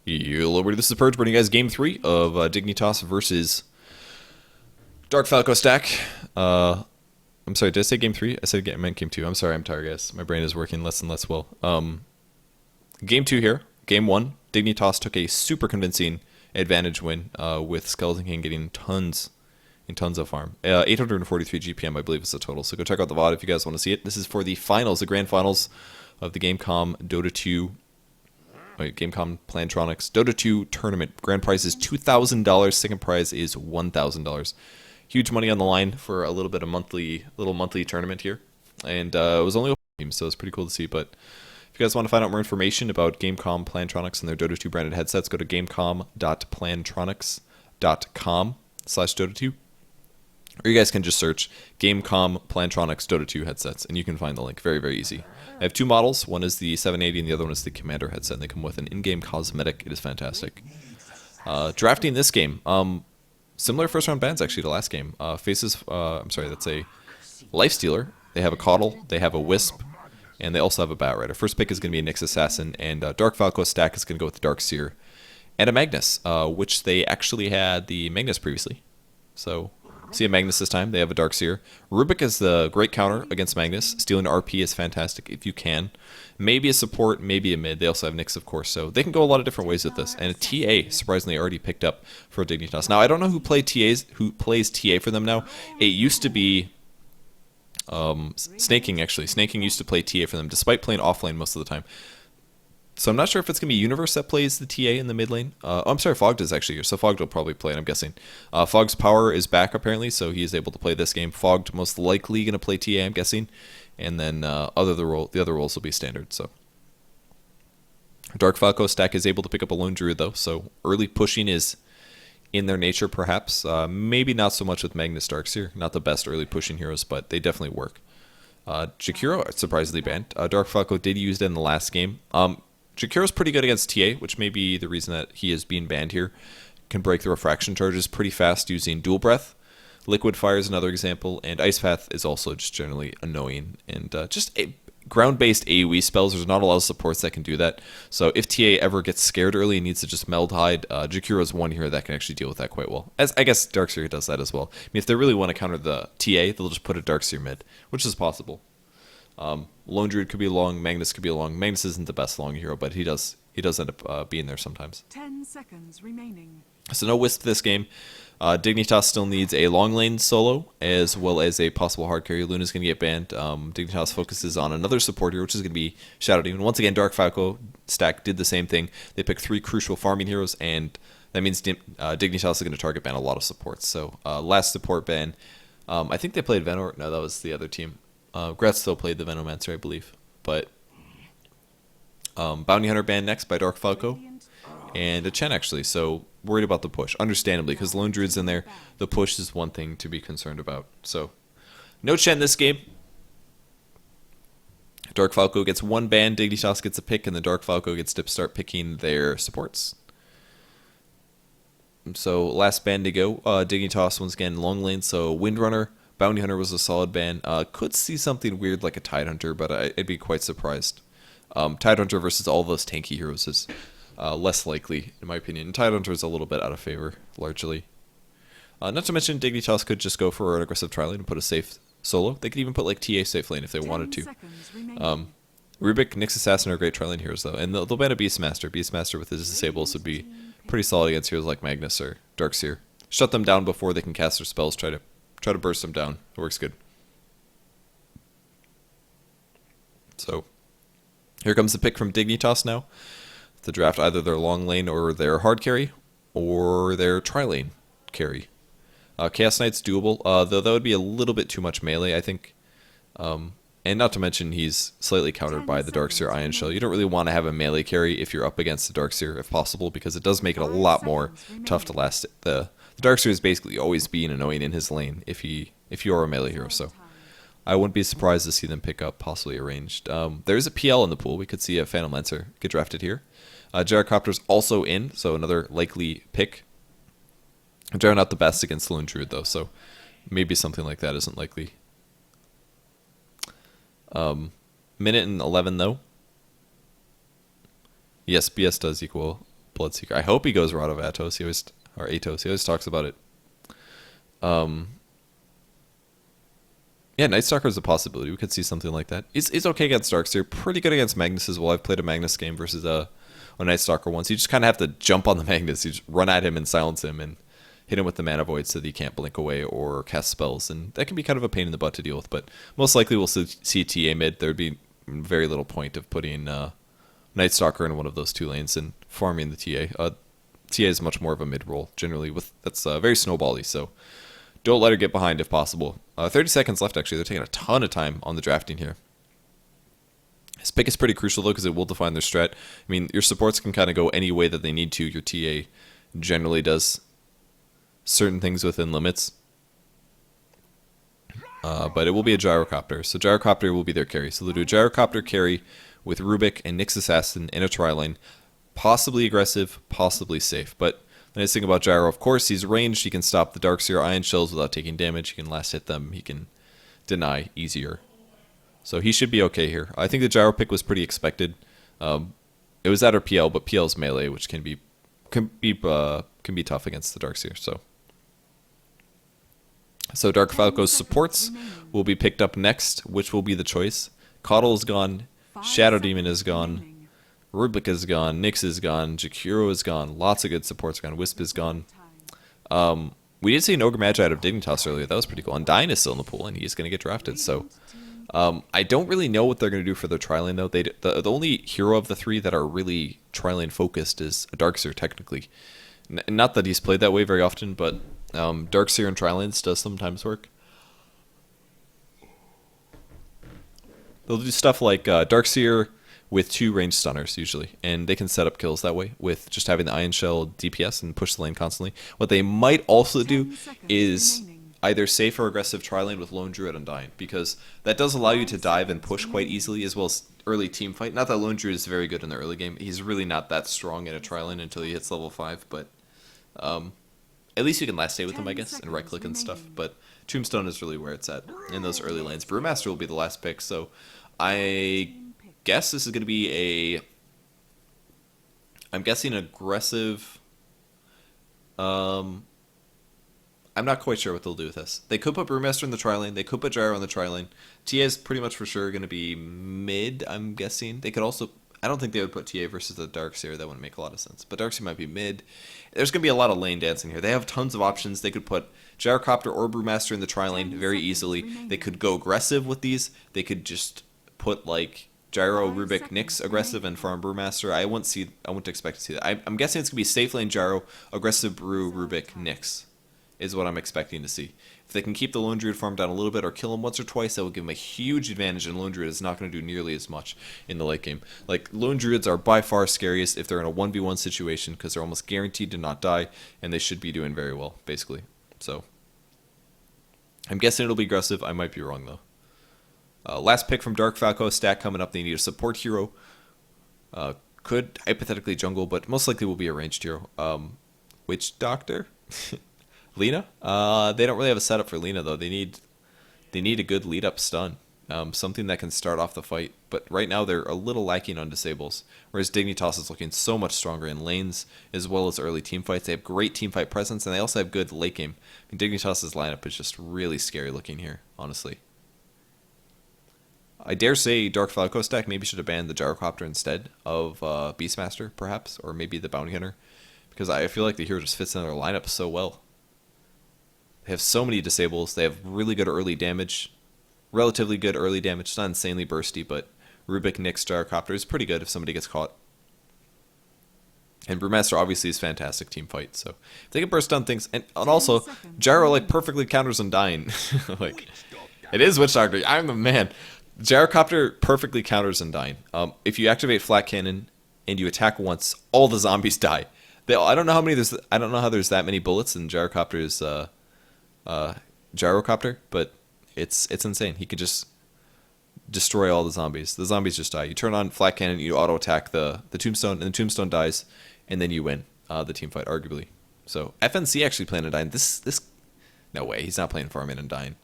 Hello, everybody. This is Purge bringing you guys game 3 of Dignitas versus DarkFalco stack. I'm sorry, did I say game 3? I meant game 2. I'm sorry, I'm tired, guys. My brain is working less and less well. Game 2 here. Game 1, Dignitas took a super convincing advantage win with Skeleton King getting tons of farm. 843 GPM, I believe, is the total. So go check out the VOD if you guys want to see it. This is for the finals, the grand finals of the Gamecom.Dota2 Gamecom.Plantronics Dota 2 tournament. Grand prize is $2,000. Second prize is $1,000. Huge money on the line for a little monthly tournament here, and it was only open teams, so it's pretty cool to see. But if you guys want to find out more information about Gamecom.Plantronics and their Dota 2 branded headsets, go to Gamecom.Plantronics.com/Dota2. Or you guys can just search Gamecom.Plantronics Dota 2 headsets, and you can find the link. Very, very easy. I have two models. One is the 780, and the other one is the Commander headset. And they come with an in-game cosmetic. It is fantastic. Drafting this game, similar first-round bans actually to last game. That's a Lifestealer. They have a Coddle. They have a Wisp, and they also have a Batrider. First pick is going to be a Nyx Assassin, and DarkFalco stack is going to go with the Darkseer and a Magnus, which they actually had the Magnus previously. So see a Magnus this time. They have a Darkseer. Rubik is the great counter against Magnus. Stealing RP is fantastic if you can. Maybe a support, maybe a mid. They also have Nyx, of course. So they can go a lot of different ways with this. And a TA, surprisingly, already picked up for Dignitas. Now, I don't know who plays TA for them now. It used to be Snaking, actually. Snaking used to play TA for them, despite playing offlane most of the time. So I'm not sure if it's going to be Universe that plays the TA in the mid lane. I'm sorry, Fogged is actually here, so Fogged will probably play it, I'm guessing. Fogg's power is back, apparently, so he is able to play this game. Fogged most likely going to play TA, I'm guessing. And then the other roles will be standard, so. DarkFalco stack is able to pick up a Lone Druid, though, so early pushing is in their nature, perhaps. Maybe not so much with Magnus Darkseer. Not the best early pushing heroes, but they definitely work. Jakiro, surprisingly banned. DarkFalco did use it in the last game. Jakiro's pretty good against TA, which may be the reason that he is being banned here. Can break the refraction charges pretty fast using Dual Breath. Liquid Fire is another example, and Ice Path is also just generally annoying. And ground-based AoE spells, there's not a lot of supports that can do that. So if TA ever gets scared early and needs to just Meld Hide, Jakiro's one here that can actually deal with that quite well. As I guess Darkseer does that as well. I mean, if they really want to counter the TA, they'll just put a Darkseer mid, which is possible. Lone Druid could be long, Magnus could be long. Magnus isn't the best long hero, but he does end up being there sometimes. 10 seconds remaining. So no Wisp this game. Dignitas still needs a long lane solo, as well as a possible hard carry. Luna's going to get banned. Dignitas focuses on another support here, which is going to be Shadow Demon. Once again, DarkFalco stack did the same thing. They picked 3 crucial farming heroes, and that means Dignitas is going to target ban a lot of supports. So last support ban, I think they played Venor. No, that was the other team. Gretz still played the Venomancer, I believe. But Bounty Hunter banned next by DarkFalco. And a Chen, actually. So worried about the push. Understandably, because Lone Druid's in there. The push is one thing to be concerned about. So no Chen this game. DarkFalco gets 1 ban. Dignitas gets a pick. And then DarkFalco gets to start picking their supports. So last ban to go. Dignitas once again long lane. So Windrunner. Bounty Hunter was a solid ban. Could see something weird like a Tidehunter, but I'd be quite surprised. Tidehunter versus all those tanky heroes is less likely, in my opinion. Tidehunter is a little bit out of favor, largely. Not to mention, Dignitas could just go for an aggressive tri-lane and put a safe solo. They could even put like TA safe lane if they wanted to. Rubik, Nyx Assassin are great tri-lane heroes, though. And they'll ban a Beastmaster. Beastmaster with his disables would be pretty solid against heroes like Magnus or Darkseer. Shut them down before they can cast their spells, try to burst them down. It works good. So here comes the pick from Dignitas now to draft either their long lane or their hard carry or their tri-lane carry. Chaos Knight's doable, though that would be a little bit too much melee, I think. And not to mention he's slightly countered by the Darkseer Ion Shell. You don't really want to have a melee carry if you're up against the Darkseer, if possible, because it does make it a lot more tough to last. The Darkseer is basically always being annoying in his lane if you're a melee hero, so I wouldn't be surprised to see them pick up possibly a ranged. There's a PL in the pool. We could see a Phantom Lancer get drafted here. Gyrocopter's also in, so another likely pick. Gyro not the best against Lone Druid, though, so maybe something like that isn't likely. Minute and 11, though. Yes, BS does equal Bloodseeker. I hope he goes Radavatos. He always or Atos. He always talks about it. Yeah, Night Stalker is a possibility. We could see something like that. He's okay against Darkseer. Pretty good against Magnus as well. I've played a Magnus game versus a Night Stalker once. You just kind of have to jump on the Magnus. You just run at him and silence him and hit him with the Mana Void so that he can't blink away or cast spells. And that can be kind of a pain in the butt to deal with. But most likely we'll see TA mid. There would be very little point of putting Night Stalker in one of those two lanes and farming the TA. TA is much more of a mid role generally. That's very snowbally. So don't let her get behind if possible. 30 seconds left, actually. They're taking a ton of time on the drafting here. His pick is pretty crucial, though, because it will define their strat. I mean, your supports can kind of go any way that they need to. Your TA generally does certain things within limits. But it will be a Gyrocopter. So Gyrocopter will be their carry. So they'll do a Gyrocopter carry with Rubik and Nyx Assassin in a tri-lane. Possibly aggressive, possibly safe. But the nice thing about Gyro, of course, he's ranged. He can stop the Darkseer Ion Shells without taking damage. He can last hit them. He can deny easier. So he should be okay here. I think the Gyro pick was pretty expected. It was at our PL, but PL's melee, which can be tough against the Darkseer. So DarkFalco's supports will be picked up next, which will be the choice. Coddle is gone. Shadow Demon is gone. Rubik is gone, Nyx is gone, Jakiro is gone, lots of good supports gone, Wisp is gone. We did see an Ogre Magi out of Dignitas earlier, that was pretty cool. And Dyne is still in the pool, and he's going to get drafted, so... I don't really know what they're going to do for their tri-lane, though. The only hero of the three that are really tri-lane focused is a Darkseer, technically. Not that he's played that way very often, but Darkseer and tri-lanes does sometimes work. They'll do stuff like Darkseer with 2 ranged stunners, usually, and they can set up kills that way with just having the Ion Shell DPS and push the lane constantly. What they might also do is either safe or aggressive tri-lane with Lone Druid and Dyne, because that does allow you to dive and push quite easily, as well as early team fight. Not that Lone Druid is very good in the early game. He's really not that strong in a tri-lane until he hits level 5, but at least you can last stay with him, I guess, and right-click and stuff. But Tombstone is really where it's at in those early lanes. Brewmaster will be the last pick, so I guess this is going to be I'm guessing aggressive. I'm not quite sure what they'll do with this. They could put Brewmaster in the tri-lane. They could put Gyro in the tri-lane. TA is pretty much for sure going to be mid, I'm guessing. They could also... I don't think they would put TA versus the Darkseer. That wouldn't make a lot of sense. But Darkseer might be mid. There's going to be a lot of lane dancing here. They have tons of options. They could put Gyrocopter or Brewmaster in the tri-lane very easily. They could go aggressive with these. They could just put, like... Gyro, Rubik, Nyx, aggressive, and farm Brewmaster. I wouldn't expect to see that. I'm guessing it's going to be safe lane Gyro, aggressive Brew, Rubik, Nyx, is what I'm expecting to see. If they can keep the Lone Druid farm down a little bit or kill him once or twice, that will give him a huge advantage, and Lone Druid is not going to do nearly as much in the late game. Like, Lone Druids are by far scariest if they're in a 1v1 situation, because they're almost guaranteed to not die, and they should be doing very well, basically. So, I'm guessing it'll be aggressive. I might be wrong, though. Last pick from DarkFalco, stack coming up. They need a support hero. Could hypothetically jungle, but most likely will be a ranged hero. Witch Doctor? Lina? They don't really have a setup for Lina, though. They need a good lead-up stun. Something that can start off the fight. But right now they're a little lacking on disables. Whereas Dignitas is looking so much stronger in lanes as well as early team fights. They have great team fight presence, and they also have good late game. I mean, Dignitas' lineup is just really scary looking here, honestly. I dare say DarkFalco stack maybe should have banned the Gyrocopter instead of Beastmaster, perhaps, or maybe the Bounty Hunter, because I feel like the hero just fits in their lineup so well. They have so many disables. They have really good early damage, relatively good early damage. It's not insanely bursty, but Rubik, Nyx, Gyrocopter is pretty good if somebody gets caught. And Brewmaster obviously is fantastic team fight, so if they can burst on things, and also Gyro like perfectly counters on Dyne. Like, it is Witch Doctor. I'm the man. Gyrocopter perfectly counters and Dyne. If you activate Flat Cannon and you attack once, all the zombies die. I don't know how many there's. I don't know how there's that many bullets in Gyrocopter's Gyrocopter, but it's insane. He could just destroy all the zombies. The zombies just die. You turn on Flat Cannon, you auto attack the Tombstone, and the Tombstone dies, and then you win the team fight, arguably. So FNC actually playing a Dyne. This no way. He's not playing Farming and Dyne.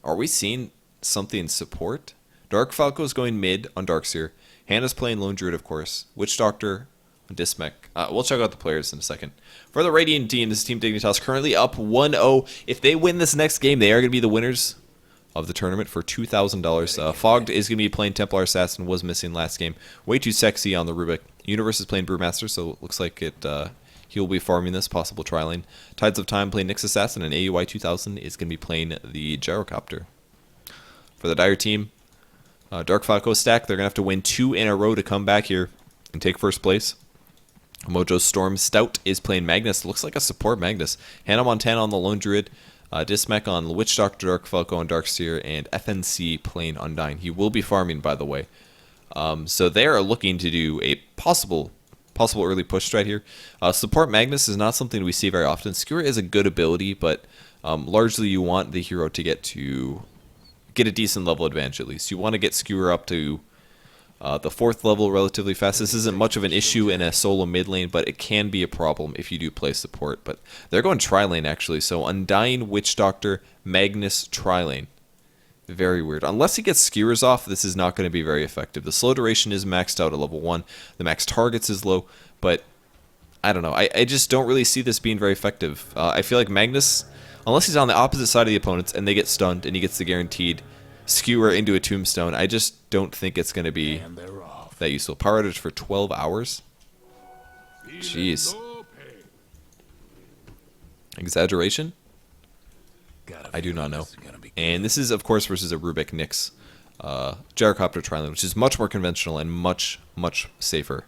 Are we seeing something support? DarkFalco's going mid on Darkseer. Hannah's playing Lone Druid, of course. Witch Doctor Dismech. We'll check out the players in a second. For the Radiant team, this is Team Dignitas currently up 1-0. If they win this next game, they are going to be the winners of the tournament for $2,000. Fogged is going to be playing Templar Assassin, was missing last game. Way too sexy on the Rubik. Universe is playing Brewmaster, so it looks like he will be farming this, possible tri-lane. Tides of Time playing Nyx Assassin, and AUI 2000 is going to be playing the Gyrocopter. For the Dire team, DarkFalco stack, they're going to have to win 2 in a row to come back here and take first place. Mojo Storm Stout is playing Magnus. Looks like a support Magnus. Hannah Montana on the Lone Druid. Dismech on Witch Doctor, DarkFalco on Darkseer, and FNC playing Undyne. He will be farming, by the way. So they are looking to do a possible early push strat here. Support Magnus is not something we see very often. Skewer is a good ability, but largely you want the hero to get a decent level advantage at least. You want to get Skewer up to the 4th level relatively fast. This isn't much of an issue in a solo mid lane, but it can be a problem if you do play support. But they're going tri-lane actually, so Undyne, Witch Doctor, Magnus, tri-lane. Very weird. Unless he gets skewers off, this is not going to be very effective. The slow duration is maxed out at level 1. The max targets is low, but I don't know. I just don't really see this being very effective. I feel like Magnus, unless he's on the opposite side of the opponents and they get stunned and he gets the guaranteed skewer into a tombstone, I just don't think it's going to be that useful. Power outage for 12 hours? Jeez. Exaggeration? I do not know. And this is, of course, versus a Rubik Nyx Gyrocopter tri-lane, which is much more conventional and much, much safer.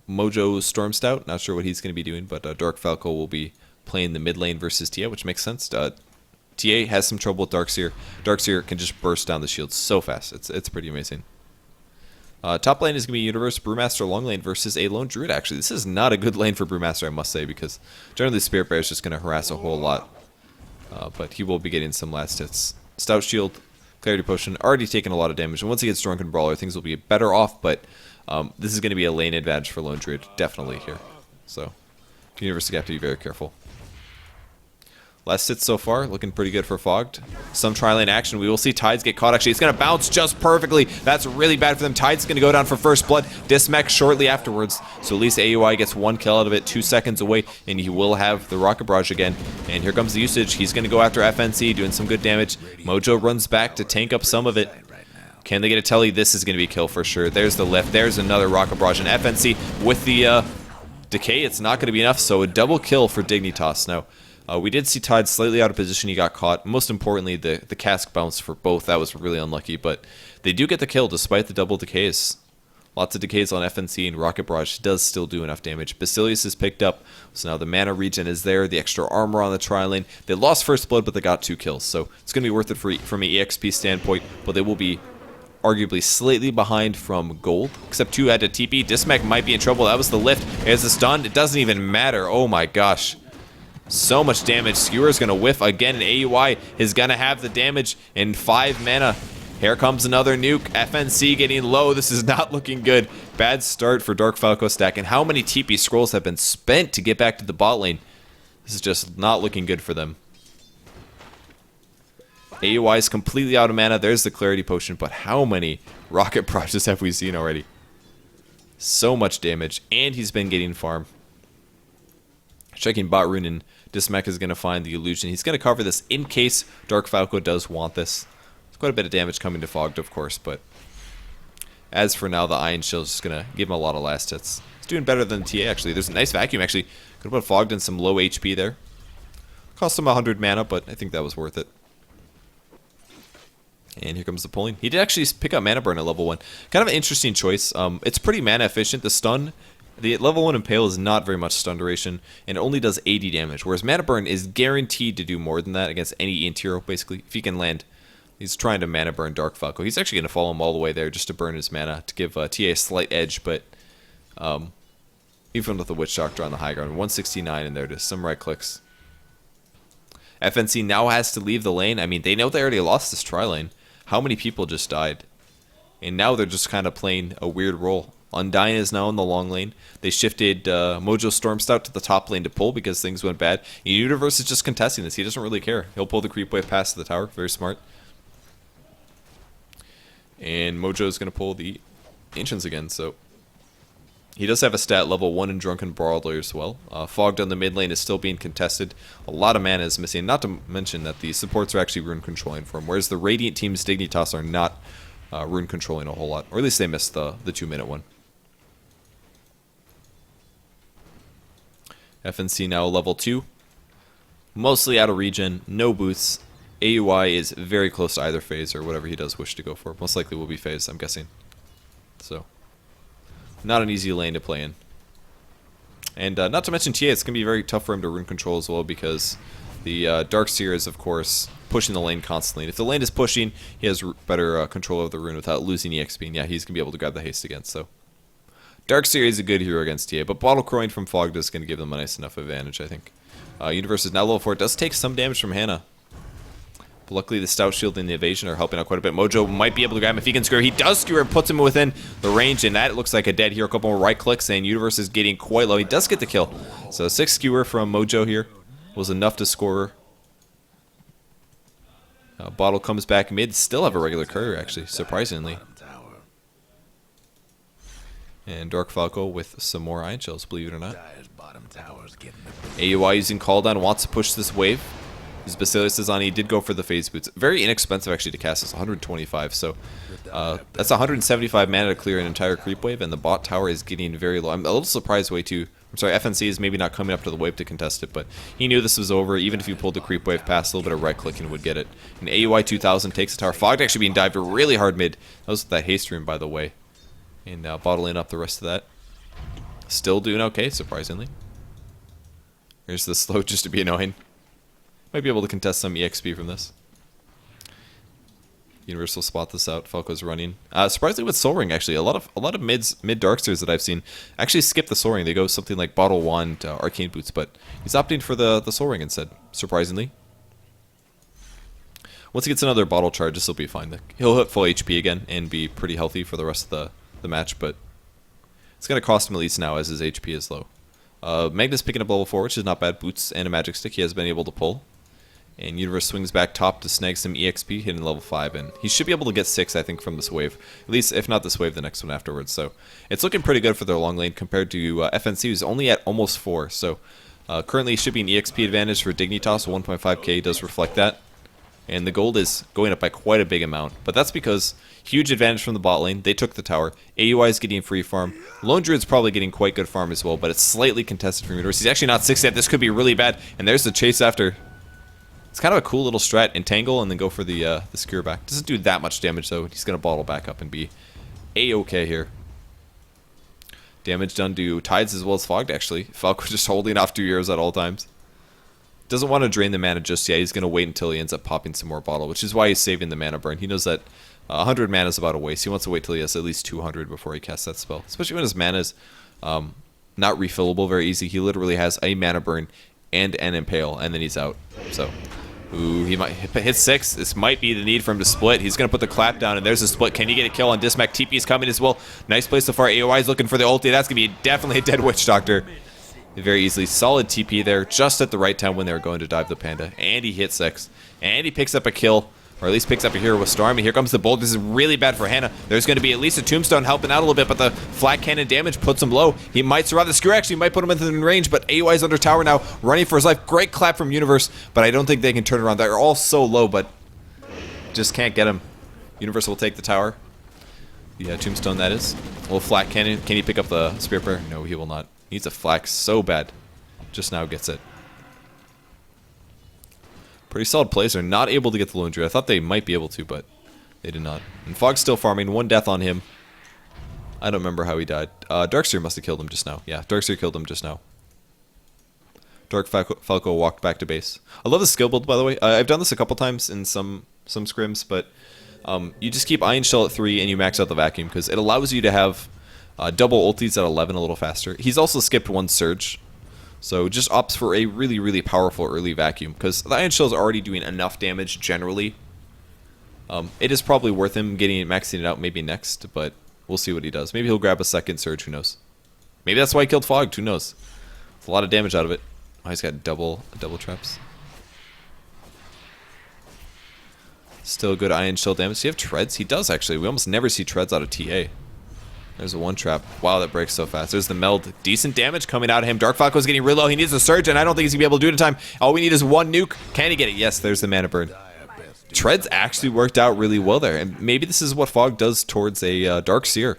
Mojo Storm Stout, not sure what he's going to be doing, but DarkFalco will be playing the mid lane versus Tia, which makes sense. TA has some trouble with Darkseer. Darkseer can just burst down the shield so fast. It's pretty amazing. Top lane is going to be Universe Brewmaster long lane versus a Lone Druid, actually. This is not a good lane for Brewmaster, I must say, because generally Spirit Bear is just going to harass a whole lot. But he will be getting some last hits. Stout Shield, Clarity Potion, already taken a lot of damage. And once he gets Drunken Brawler, things will be better off, but this is going to be a lane advantage for Lone Druid, definitely here. So, Universe is going to have to be very careful. Last hits so far, looking pretty good for Fogged. Some tri-lane action. We will see Tides get caught, actually. It's going to bounce just perfectly. That's really bad for them. Tides going to go down for first blood. Dismech shortly afterwards. So at least AUI gets 1 kill out of it, 2 seconds away, and he will have the Rocket Barrage again. And here comes the usage. He's going to go after FNC, doing some good damage. Mojo runs back to tank up some of it. Can they get a telly? This is going to be a kill for sure. There's the lift. There's another Rocket Barrage. And FNC with the decay, it's not going to be enough. So a double kill for Dignitas. Now, we did see Tide slightly out of position. He got caught. Most importantly, the cask bounce for both. That was really unlucky, but they do get the kill despite the double decays. Lots of decays on FNC, and Rocket Barrage does still do enough damage. Basilius is picked up, so now the mana regen is there. The extra armor on the tri-lane. They lost first blood, but they got 2 kills, so it's going to be worth it from an EXP standpoint, but they will be arguably slightly behind from gold, except 2 had to TP. Dismech might be in trouble. That was the lift. There's the stun. It doesn't even matter. Oh my gosh. So much damage. Skewer's going to whiff again, and AUI is going to have the damage in 5 mana. Here comes another nuke. FNC getting low. This is not looking good. Bad start for DarkFalco stack. And how many TP scrolls have been spent to get back to the bot lane? This is just not looking good for them. AUI is completely out of mana. There's the Clarity Potion, but how many Rocket Barrages have we seen already? So much damage, and he's been getting farm. Checking bot rune, and Dismech is going to find the illusion. He's going to cover this in case DarkFalco does want this. There's quite a bit of damage coming to Fogged, of course, but as for now, the Iron Shield is just going to give him a lot of last hits. He's doing better than TA, actually. There's a nice vacuum, actually. Could have put Fogged in some low HP there. Cost him 100 mana, but I think that was worth it. And here comes the pulling. He did actually pick up Mana Burn at level 1. Kind of an interesting choice. It's pretty mana efficient. The stun, the level 1 Impale is not very much stun duration, and it only does 80 damage, whereas Mana Burn is guaranteed to do more than that against any Int hero, basically. If he can land, he's trying to Mana Burn DarkFalco. He's actually going to follow him all the way there just to burn his mana, to give TA a slight edge, but even with the Witch Doctor on the high ground, 169 in there, just some right clicks. FNC now has to leave the lane. I mean, they know they already lost this tri-lane. How many people just died? And now they're just kind of playing a weird role. Undyne is now in the long lane. They shifted Mojo Stormstout to the top lane to pull because things went bad. And Universe is just contesting this. He doesn't really care. He'll pull the creep wave past the tower. Very smart. And Mojo is going to pull the Ancients again. So He does have a stat level 1 in Drunken Brawler as well. Fogged on the mid lane is still being contested. A lot of mana is missing, not to mention that the supports are actually rune controlling for him, whereas the Radiant team's Dignitas are not rune controlling a whole lot. Or at least they missed the 2-minute one. FNC now level 2. Mostly out of regen, no boots. AUI is very close to either phase or whatever he does wish to go for. Most likely will be phase, I'm guessing. So, not an easy lane to play in. And not to mention TA, it's going to be very tough for him to rune control as well because the Darkseer is, of course, pushing the lane constantly. And if the lane is pushing, he has better control of the rune without losing EXP. And yeah, he's going to be able to grab the haste again. So, Darkseer is a good hero against TA, but Bottle Crowing from Fogged is going to give them a nice enough advantage, I think. Universe is now level 4. It does take some damage from Hannah. But luckily, the Stout Shield and the Evasion are helping out quite a bit. Mojo might be able to grab him if he can skewer. He does skewer and puts him within the range, and that looks like a dead hero. A couple more right clicks, and Universe is getting quite low. He does get the kill. So 6 skewer from Mojo here was enough to score. Bottle comes back mid. Still have a regular courier, actually, surprisingly. And DarkFalco with some more Iron Shells, believe it or not. AUI using Call Down, wants to push this wave. His Basilius is on. He did go for the phase boots. Very inexpensive actually to cast. It's 125, so that's 175 mana to clear an entire creep wave, and the bot tower is getting very low. I'm a little surprised FNC is maybe not coming up to the wave to contest it, but he knew this was over. Even if you pulled the creep wave past, a little bit of right clicking would get it. And AUI 2000 takes the tower. Fogged actually being dived really hard mid. That was that haste rune, by the way. And now bottling up the rest of that. Still doing okay, surprisingly. Here's the slow just to be annoying. Might be able to contest some EXP from this. Universal spot this out. Falco's running. Surprisingly with Soul Ring, actually, a lot of mid Darksters that I've seen actually skip the Soul Ring. They go something like Bottle Wand, Arcane Boots, but he's opting for the Soul Ring instead. Surprisingly. Once he gets another bottle charge, this will be fine. He'll hit full HP again and be pretty healthy for the rest of the match, but it's going to cost him at least now as his HP is low. Magnus picking up level 4, which is not bad. Boots and a magic stick he has been able to pull. And Universe swings back top to snag some EXP, hitting level 5, and he should be able to get 6, I think, from this wave. At least, if not this wave, the next one afterwards. So, it's looking pretty good for their long lane compared to FNC, who's only at almost 4. So, currently should be an EXP advantage for Dignitas. 1.5k does reflect that. And the gold is going up by quite a big amount. But that's because huge advantage from the bot lane. They took the tower. AUI is getting free farm. Lone Druid's probably getting quite good farm as well, but it's slightly contested from Universe. He's actually not 6 yet. This could be really bad. And there's the chase after. It's kind of a cool little strat. Entangle and then go for the skewer back. Doesn't do that much damage though. He's going to bottle back up and be A-okay here. Damage done to Tides as well as Fogged actually. Falco just holding off 2 heroes at all times. Doesn't want to drain the mana just yet. He's going to wait until he ends up popping some more bottle, which is why he's saving the mana burn. He knows that 100 mana is about a waste. He wants to wait till he has at least 200 before he casts that spell. Especially when his mana is not refillable very easy. He literally has a mana burn and an impale, and then he's out. So, ooh, he might hit 6. This might be the need for him to split. He's going to put the clap down, and there's a split. Can he get a kill on Dismac? TP is coming as well. Nice play so far. AOI is looking for the ulti. That's going to be definitely a dead Witch Doctor. Very easily. Solid TP there, just at the right time when they were going to dive the Panda. And he hits 6. And he picks up a kill, or at least picks up a hero with Storm. And here comes the Bolt. This is really bad for Hannah. There's going to be at least a Tombstone helping out a little bit, but the flat cannon damage puts him low. He might survive. The skewer actually might put him within range, but AUI is under tower now, running for his life. Great clap from Universe, but I don't think they can turn around. They're all so low, but just can't get him. Universe will take the tower. The Tombstone, that is. A little flat cannon. Can he pick up the Spear Prayer? No, he will not. Needs a flax so bad. Just now gets it. Pretty solid plays. Are not able to get the Lone Druid. I thought they might be able to, but they did not. And Fogg's still farming. 1 death on him. I don't remember how he died. Darkseer must have killed him just now. Yeah, Darkseer killed him just now. DarkFalco walked back to base. I love the skill build, by the way. I've done this a couple times in some scrims, but you just keep Iron Shell at 3 and you max out the vacuum because it allows you to have double ultis at 11 a little faster. He's also skipped 1 surge, so just opts for a really, really powerful early vacuum because the Iron Shell is already doing enough damage generally. It is probably worth him maxing it out maybe next, but we'll see what he does. Maybe he'll grab a second surge, who knows. Maybe that's why he killed Fogged, who knows. It's a lot of damage out of it. Oh, he's got double traps. Still good Iron Shell damage. Does he have treads? He does actually. We almost never see treads out of TA. There's a one trap. Wow, that breaks so fast. There's the meld. Decent damage coming out of him. DarkFalco's getting real low. He needs a surge, and I don't think he's going to be able to do it in time. All we need is one nuke. Can he get it? Yes, there's the mana burn. Treads actually worked out really well there, and maybe this is what Fog does towards a Dark Seer.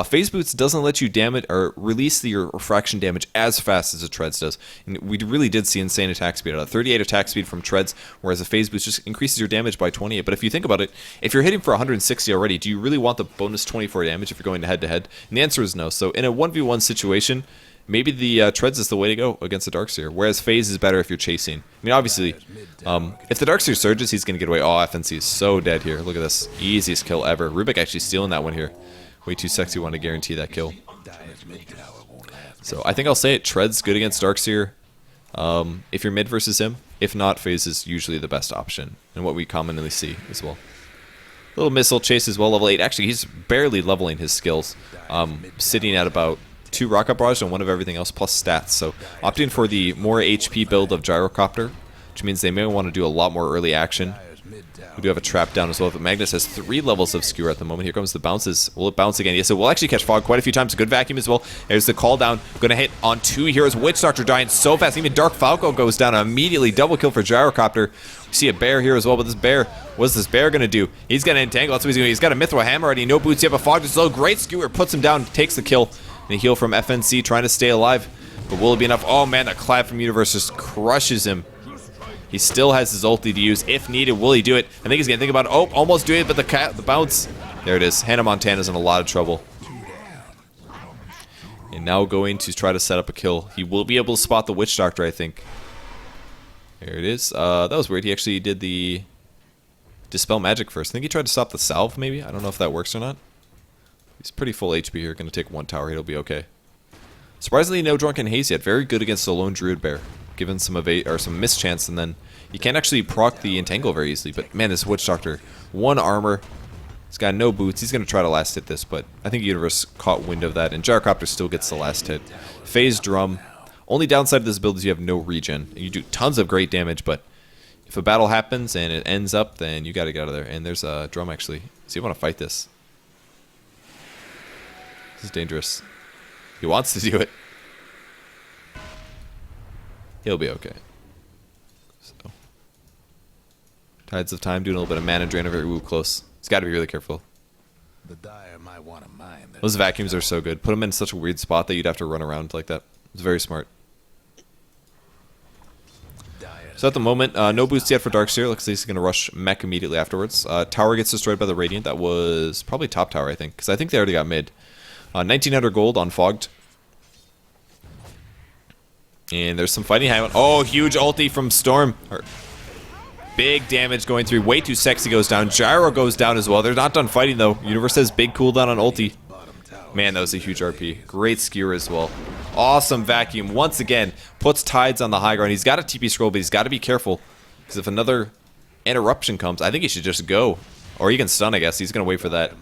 Phase Boots doesn't let you damage or release your refraction damage as fast as a Treads does. And we really did see insane attack speed out of 38 attack speed from Treads, whereas a Phase Boost just increases your damage by 28. But if you think about it, if you're hitting for 160 already, do you really want the bonus 24 damage if you're going head-to-head? And the answer is no. So in a 1v1 situation, maybe the Treads is the way to go against the Darkseer, whereas Phase is better if you're chasing. I mean, obviously, if the Darkseer surges, he's going to get away. Oh, FNC is so dead here. Look at this. Easiest kill ever. Rubik actually stealing that one here. Way too sexy, want to guarantee that kill. So I think I'll say it. Treads good against Darkseer. If you're mid versus him. If not, Phase is usually the best option, and what we commonly see as well. Little missile chase as well, level 8. Actually, he's barely leveling his skills. Sitting at about 2 rocket barrage and 1 of everything else plus stats. So opting for the more HP build of Gyrocopter, which means they may want to do a lot more early action. We do have a trap down as well, but Magnus has 3 levels of skewer at the moment. Here comes the bounces. Will it bounce again? Yes, it will actually catch Fog quite a few times. Good vacuum as well. There's the call down. Going to hit on 2 heroes. Witch Doctor dying so fast. Even DarkFalco goes down immediately. Double kill for Gyrocopter. We see a bear here as well, but this bear, what's this bear going to do? He's going to entangle. That's what he's doing. He's got a Mithril Hammer already. No boots yet, but Fog is low. Great skewer. Puts him down. Takes the kill. And a heal from FNC trying to stay alive. But will it be enough? Oh man, that clap from Universe just crushes him. He still has his ulti to use if needed. Will he do it? I think he's going to think about it. Oh, almost doing it, but the bounce. There it is. Hannah Montana's in a lot of trouble. And now going to try to set up a kill. He will be able to spot the Witch Doctor, I think. There it is. That was weird. He actually did the Dispel Magic first. I think he tried to stop the Salve, maybe. I don't know if that works or not. He's pretty full HP here. Going to take 1 tower. He'll be okay. Surprisingly, no Drunken Haze yet. Very good against the lone Druid Bear. Given some some mischance, and then you can't actually proc the Entangle very easily. But man, this Witch Doctor, 1 armor. He's got no boots. He's going to try to last hit this, but I think Universe caught wind of that, and Gyrocopter still gets the last hit. Phase Drum. Only downside of this build is you have no regen. You do tons of great damage, but if a battle happens and it ends up, then you got to get out of there. And there's a Drum, actually. So you want to fight this. This is dangerous. He wants to do it. He'll be okay. So, Tides of Time doing a little bit of mana drain over here. Ooh, close. He's got to be really careful. The Dire might want to mine that. Those vacuums are so good. Put him in such a weird spot that you'd have to run around like that. It's very smart. So at the moment, no boost yet for Darkseer. Looks like he's going to rush mech immediately afterwards. Tower gets destroyed by the Radiant. That was probably top tower, I think, because I think they already got mid. 1900 gold on Fogged. And there's some fighting happening. Oh, huge ulti from Storm. Big damage going through. Way too sexy goes down. Gyro goes down as well. They're not done fighting, though. Universe has big cooldown on ulti. Man, that was a huge RP. Great skewer as well. Awesome vacuum. Once again, puts Tides on the high ground. He's got a TP scroll, but he's got to be careful. Because if another interruption comes, I think he should just go. Or he can stun, I guess. He's going to wait for that.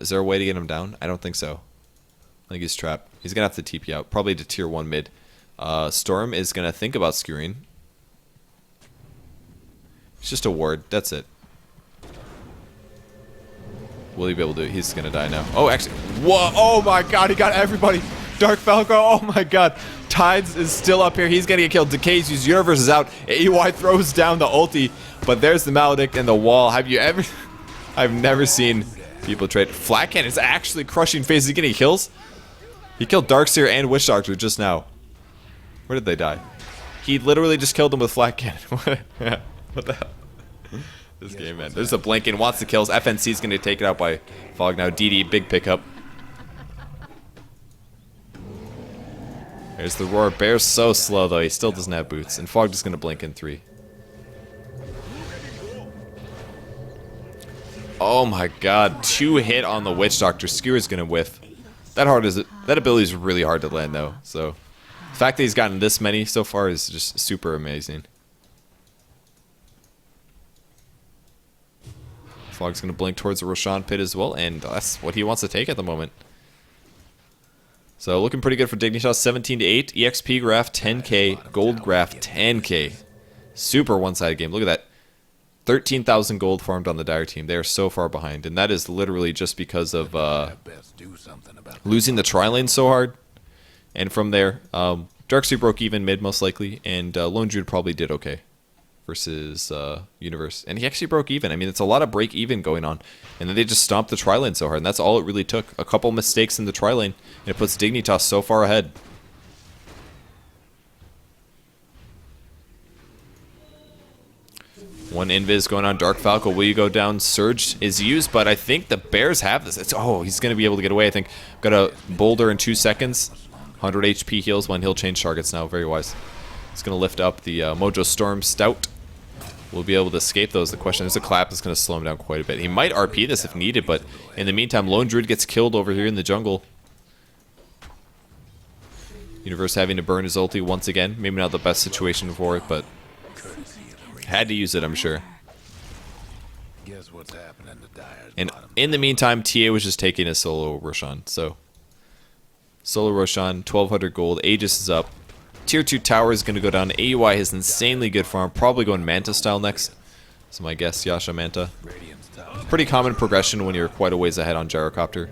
Is there a way to get him down? I don't think so. I think he's trapped. He's going to have to TP out. Probably to tier 1 mid. Storm is going to think about skewering. It's just a ward. That's it. Will he be able to do it? He's going to die now. Oh, actually. Whoa. Oh, my God. He got everybody. DarkFalco. Oh, my God. Tides is still up here. He's going to get killed. Decay's used. Universe is out. AY throws down the ulti. But there's the Maledict and the wall. Have you ever... I've never seen people trade. Flat Cannon is actually crushing Phase. Is he getting kills? He killed Darkseer and Witch Doctor just now. Where did they die? He literally just killed them with Flat Cannon. What the hell? This game, man. There's a Blinken, wants the kills. FNC is going to take it out by Fog now. DD, big pickup. There's the Roar. Bear's so slow, though. He still doesn't have boots. And Fog just going to blink in 3. Oh my God. 2 hit on the Witch Doctor. Skewer's going to whiff. That ability is really hard to land, though. So, the fact that he's gotten this many so far is just super amazing. Fog's going to blink towards the Roshan pit as well, and that's what he wants to take at the moment. So, looking pretty good for Dignitas. 17-8, EXP graph 10k, gold graph 10k. Super one-sided game. Look at that. 13,000 gold farmed on the Dire team. They are so far behind, and that is literally just because of Best do something about losing the tri-lane so hard. And from there, Darkseer broke even mid most likely, and Lone Druid probably did okay versus Universe. And he actually broke even. I mean, it's a lot of break even going on. And then they just stomped the tri-lane so hard, and that's all it really took. A couple mistakes in the tri-lane, and it puts Dignitas so far ahead. One invis going on DarkFalco. Will you go down? Surge is used, but I think the Bears have this. Oh, he's going to be able to get away, I think. Got a boulder in 2 seconds. 100 HP heals when he'll change targets now. Very wise. He's going to lift up the Mojo Storm Stout. We'll be able to escape those. The question is a clap is going to slow him down quite a bit. He might RP this if needed, but in the meantime, Lone Druid gets killed over here in the jungle. Universe having to burn his ulti once again. Maybe not the best situation for it, but had to use it, I'm sure. Guess what's happening to Dire's And bottom in the meantime, TA was just taking a solo Roshan. So, solo Roshan, 1,200 gold. Aegis is up. Tier 2 tower is going to go down. AUI has insanely good farm. Probably going Manta style next. So my guess, Yasha Manta. Radiant's top. Pretty common progression when you're quite a ways ahead on Gyrocopter.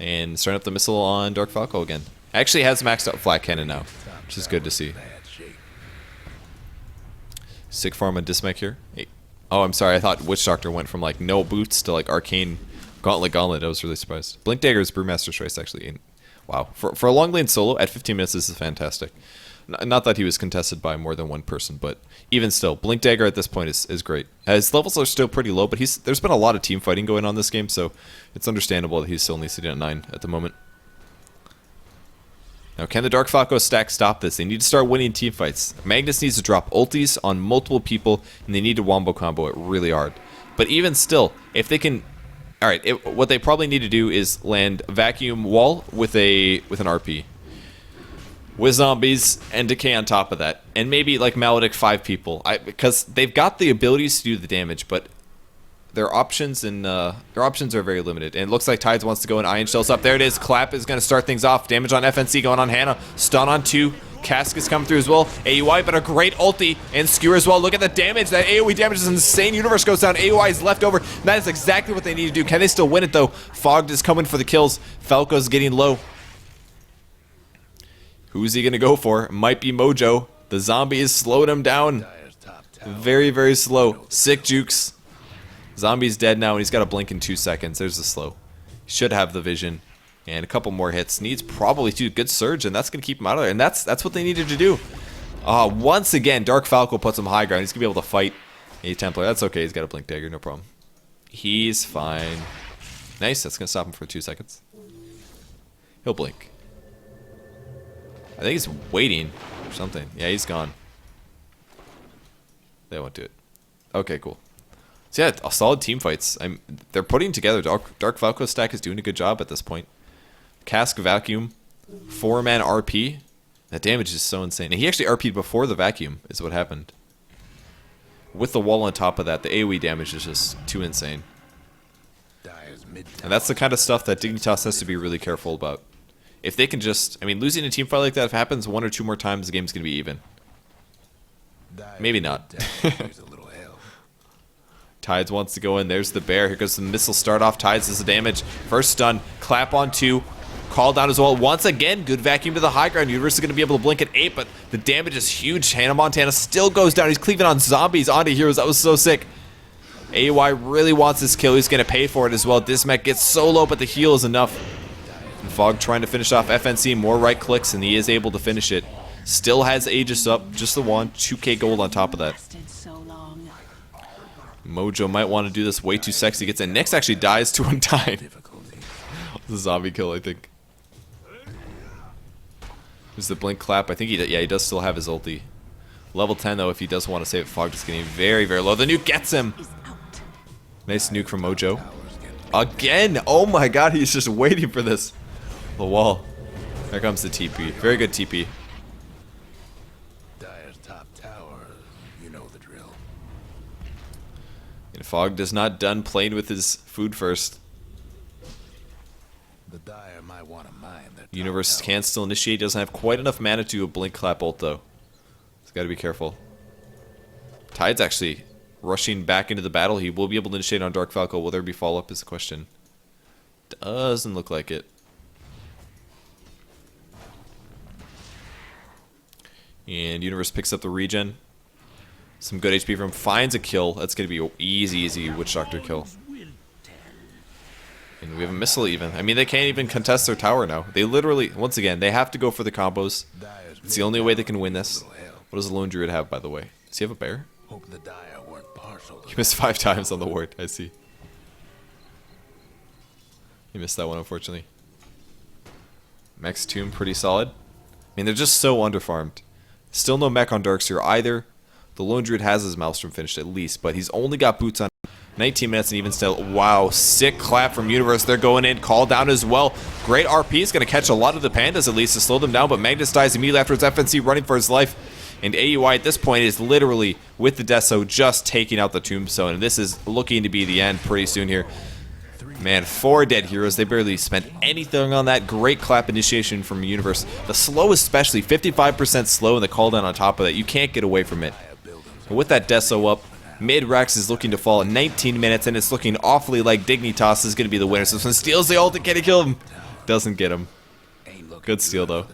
And starting up the missile on DarkFalco again. Actually has maxed out flat cannon now, which is good to see. Bad shape. Sick farm on Dismech here. Hey. Oh, I'm sorry. I thought Witch Doctor went from like no boots to like arcane gauntlet. I was really surprised. Blink Dagger's Brewmaster Choice actually. And wow, for a long lane solo at 15 minutes, this is fantastic. Not that he was contested by more than one person, but even still, Blink Dagger at this point is great. His levels are still pretty low, but there's been a lot of team fighting going on this game, so it's understandable that he's still only sitting at 9 at the moment. Now, can the DarkFalco stack stop this? They need to start winning team fights. Magnus needs to drop ultis on multiple people, and they need to wombo combo it really hard. But even still, if they can... Alright, what they probably need to do is land Vacuum Wall with an RP. With zombies and Decay on top of that. And maybe like Maledict 5 people. Because they've got the abilities to do the damage, but their options are very limited. And it looks like Tides wants to go and Iron Shell's up. There it is. Clap is going to start things off. Damage on FNC going on Hannah. Stun on 2. Cask is coming through as well. AUI, but a great ulti. And Skewer as well. Look at the damage. That AoE damage is insane. Universe goes down. AUI is left over. That is exactly what they need to do. Can they still win it, though? Fogged is coming for the kills. Falco's getting low. Who's he going to go for? Might be Mojo. The zombie is slowed him down. Dire's top tower. Very, very slow. Sick jukes. Zombie's dead now, and he's got to blink in 2 seconds. There's the slow. Should have the vision. And a couple more hits. Needs probably to good surge, and that's going to keep him out of there. And that's what they needed to do. Once again, DarkFalco puts him high ground. He's going to be able to fight a Templar. That's okay. He's got a Blink Dagger. No problem. He's fine. Nice. That's going to stop him for 2 seconds. He'll blink. I think he's waiting or something. Yeah, he's gone. They won't do it. Okay, cool. So yeah, a solid team fights. They're putting together. DarkFalco stack is doing a good job at this point. Cask Vacuum, 4-man RP. That damage is so insane. And he actually RP'd before the vacuum is what happened. With the wall on top of that, the AoE damage is just too insane. Dire's mid And that's the kind of stuff that Dignitas has to be really careful about. If they can just... I mean, losing a team fight like that, if it happens 1 or 2 more times, the game's going to be even. Dire's Maybe not. There's a little help. Tides wants to go in. There's the bear. Here goes the missile. Start off. Tides is the damage. First stun. Clap on 2. Call down as well. Once again, good vacuum to the high ground. Universe is going to be able to blink at 8, but the damage is huge. Hannah Montana still goes down. He's cleaving on zombies onto heroes. That was so sick. AY really wants this kill. He's going to pay for it as well. Dismech gets so low, but the heal is enough. And Fog trying to finish off FNC. More right clicks, and he is able to finish it. Still has Aegis up. Just the one. 2k gold on top of that. Mojo might want to do this way too sexy. Gets in. Nyx actually dies to Undyne. The zombie kill, I think. There's the blink clap. I think he does still have his ulti. Level 10 though, if he does want to save it. Fog just getting very, very low. The nuke gets him. Nice nuke from Mojo. Again! Oh my god, he's just waiting for this. The wall. There comes the TP. Very good TP. Dire's top tower. You know the drill. And Fog does not done playing with his food first. The Dire might want to mine that top Universe tower. can still initiate. Doesn't have quite enough mana to do a blink clap ult though. He's got to be careful. Tide's actually rushing back into the battle. He will be able to initiate on DarkFalco. Will there be follow-up is the question. Doesn't look like it. And Universe picks up the regen. Some good HP from him. Finds a kill. That's going to be an easy Witch Doctor kill. And we have a missile even. I mean, they can't even contest their tower now. They literally, once again, they have to go for the combos. It's the only way they can win this. What does the Lone Druid have, by the way? Does he have a bear? Hope the Dire weren't partial. He missed 5 times on the ward. I see. He missed that one, unfortunately. Max Tomb, pretty solid. I mean, they're just so underfarmed. Still no mech on Darkseer either. The Lone Druid has his Maelstrom finished at least, but he's only got boots on 19 minutes and even still. Wow, sick clap from Universe. They're going in, call down as well. Great RP is going to catch a lot of the Pandas at least to slow them down, but Magnus dies immediately afterwards. FNC running for his life. And AUI at this point is literally, with the Deso, just taking out the Tombstone. And this is looking to be the end pretty soon here. Man, 4 dead heroes. They barely spent anything on that. Great clap initiation from Universe. The slow especially, 55% slow, and the call down on top of that. You can't get away from it. And with that Deso up, mid-Rex is looking to fall in 19 minutes, and it's looking awfully like Dignitas is going to be the winner. So this one steals the ult, can he kill him? Doesn't get him. Good steal, though.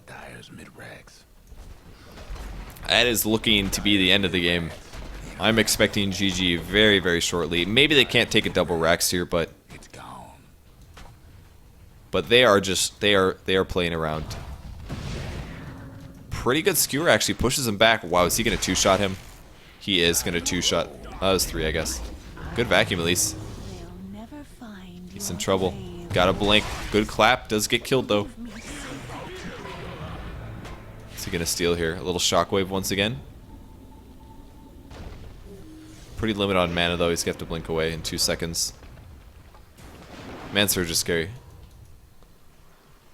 That is looking to be the end of the game. I'm expecting GG very shortly. Maybe they can't take a double Rax here, but they are just they are playing around. Pretty good skewer actually pushes him back. Wow, is he gonna 2-shot him? He is gonna 2-shot. That was 3, I guess. Good vacuum at least. He's in trouble. Got a blink. Good clap. Does get killed though. Is he gonna steal here? A little shockwave once again. Pretty limited on mana though. He's gonna have to blink away in 2 seconds. Man Surge is scary.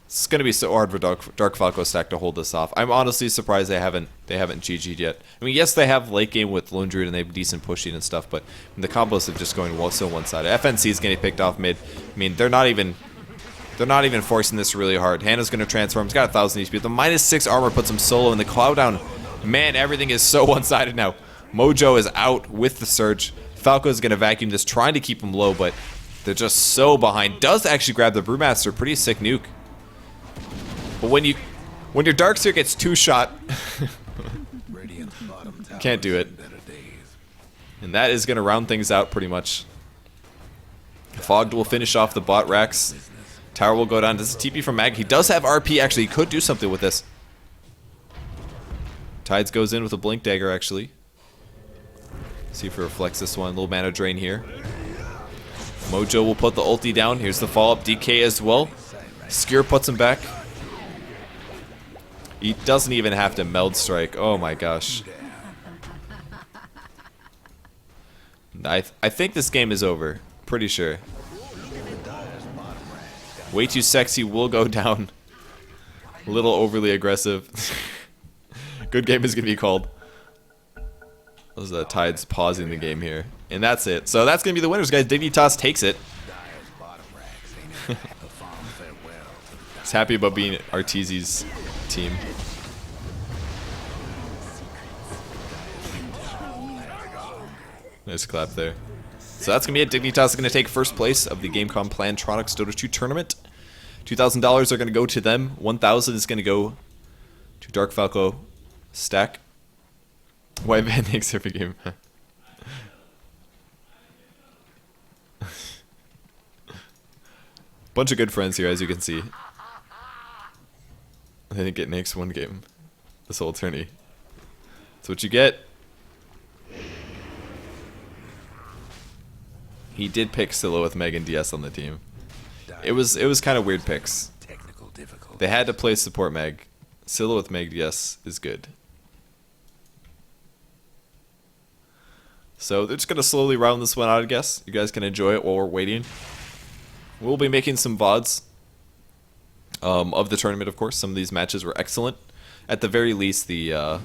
It's gonna be so hard for DarkFalco stack to hold this off. I'm honestly surprised they haven't GG'd yet. I mean, yes, they have late game with Lone Druid and they have decent pushing and stuff, but the combos have just going so one-sided. FNC is getting picked off mid. I mean, they're not even forcing this really hard. Hannah's gonna transform. He's got 1,000 HP. The -6 armor puts him solo, and the Cloud Down. Man, everything is so one-sided now. Mojo is out with the Surge. Falco's gonna vacuum this, trying to keep him low, but they're just so behind. Does actually grab the Brewmaster. Pretty sick nuke. But when your Darkseer gets 2-shot, can't do it. And that is going to round things out pretty much. Fogged will finish off the bot racks. Tower will go down. This is TP from Mag. He does have RP actually. He could do something with this. Tides goes in with a Blink Dagger actually. See if he reflects this one. Little mana drain here. Mojo will put the ulti down. Here's the follow-up. DK as well. Skewer puts him back. He doesn't even have to meld strike. Oh my gosh. I think this game is over. Pretty sure. Way too sexy will go down. A little overly aggressive. Good game is going to be called. Those are the Tides pausing the game here. And that's it. So that's going to be the winners, guys. Dignitas takes it. He's happy about being Arteezy's team. Nice clap there. So that's going to be it. Dignitas is going to take first place of the Gamecom.Plantronics Dota 2 tournament. $2,000 are going to go to them. $1,000 is going to go to DarkFalco stack. Why Van Hicks every game? Bunch of good friends here, as you can see. I didn't get Nick's one game this whole tourney. That's what you get. He did pick Scylla with Meg and DS on the team. It was kind of weird picks. They had to play support Meg. Scylla with Meg DS is good. So they're just gonna slowly round this one out, I guess. You guys can enjoy it while we're waiting. We'll be making some VODs of the tournament, of course. Some of these matches were excellent. At the very least, the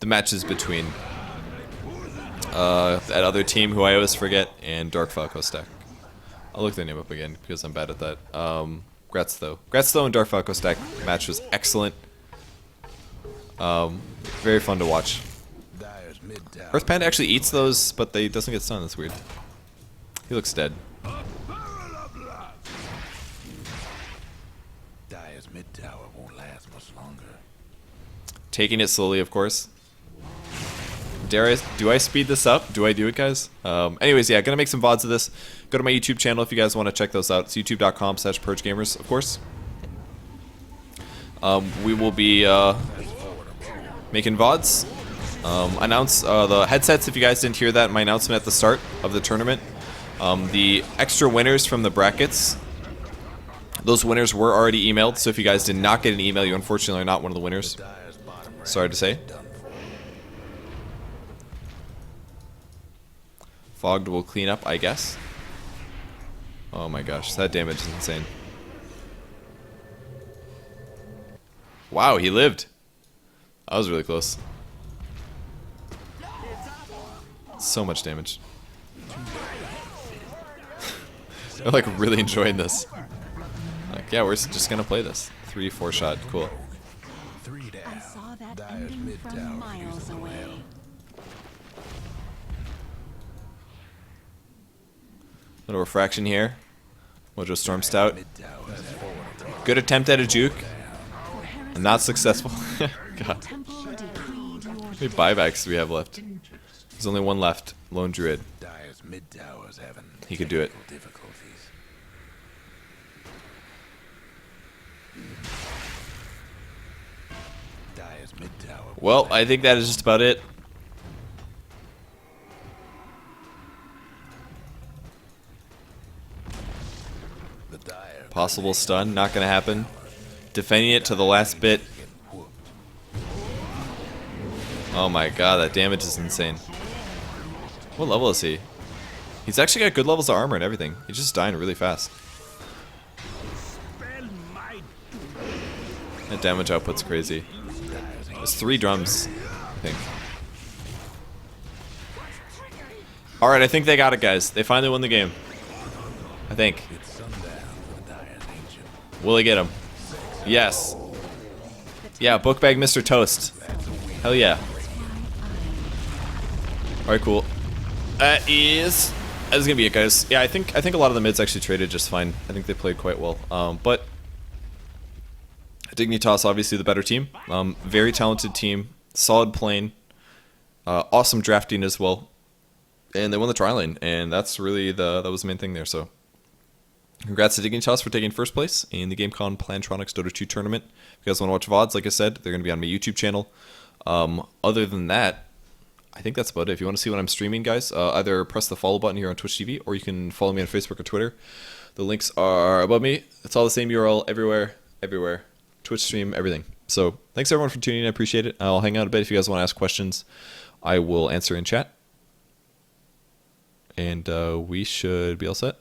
matches between that other team, who I always forget, and DarkFalco stack. I'll look their name up again because I'm bad at that. Gratz-Though and DarkFalco stack match was excellent. Very fun to watch. Dire's mid tower. Earth Panda actually eats those, but they doesn't get stunned. That's weird. He looks dead. Dire's mid tower won't last much longer. Taking it slowly, of course. Do I speed this up? Do I do it, guys? Anyways, yeah, gonna make some VODs of this. Go to my YouTube channel if you guys want to check those out. It's youtube.com/purgegamers, of course. We will be making VODs. Announce the headsets if you guys didn't hear that in my announcement at the start of the tournament. The extra winners from the brackets, those winners were already emailed, so if you guys did not get an email, you unfortunately are not one of the winners. Sorry to say. Fogged will clean up, I guess. Oh my gosh, that damage is insane. Wow, he lived. That was really close. So much damage. They're like really enjoying this. Like, yeah, we're just gonna play this. 3-4 shot, cool. I saw that ending from miles away. Little refraction here. Mojo Storm Stout. Good attempt at a juke. And not successful. God. How many buybacks do we have left? There's only one left. Lone Druid. Dire's mid tower's having He could do it. difficulties. Dire's mid tower. Well, I think that is just about it. The Dire Possible stun, not gonna happen. Defending it to the last bit. Oh my god, that damage is insane. What level is he? He's actually got good levels of armor and everything. He's just dying really fast. That damage output's crazy. There's 3 drums, I think. Alright, I think they got it, guys. They finally won the game. I think. It's sundown for the Dire's ancient. Will he get him? Yes. Yeah, bookbag Mr. Toast. Hell yeah. Alright, cool. That is gonna be it, guys. Yeah, I think a lot of the mids actually traded just fine. I think they played quite well. But Dignitas, obviously the better team. Very talented team, solid playing, awesome drafting as well, and they won the tri lane, and that's really that was the main thing there. So, congrats to Dignitas for taking first place in the Gamecom.Plantronics Dota 2 tournament. If you guys want to watch VODs, like I said, they're going to be on my YouTube channel. Other than that, I think that's about it. If you want to see what I'm streaming, guys, either press the follow button here on Twitch TV, or you can follow me on Facebook or Twitter. The links are above me. It's all the same URL everywhere. Twitch stream, everything. So thanks everyone for tuning in. I appreciate it. I'll hang out a bit. If you guys want to ask questions, I will answer in chat. And we should be all set.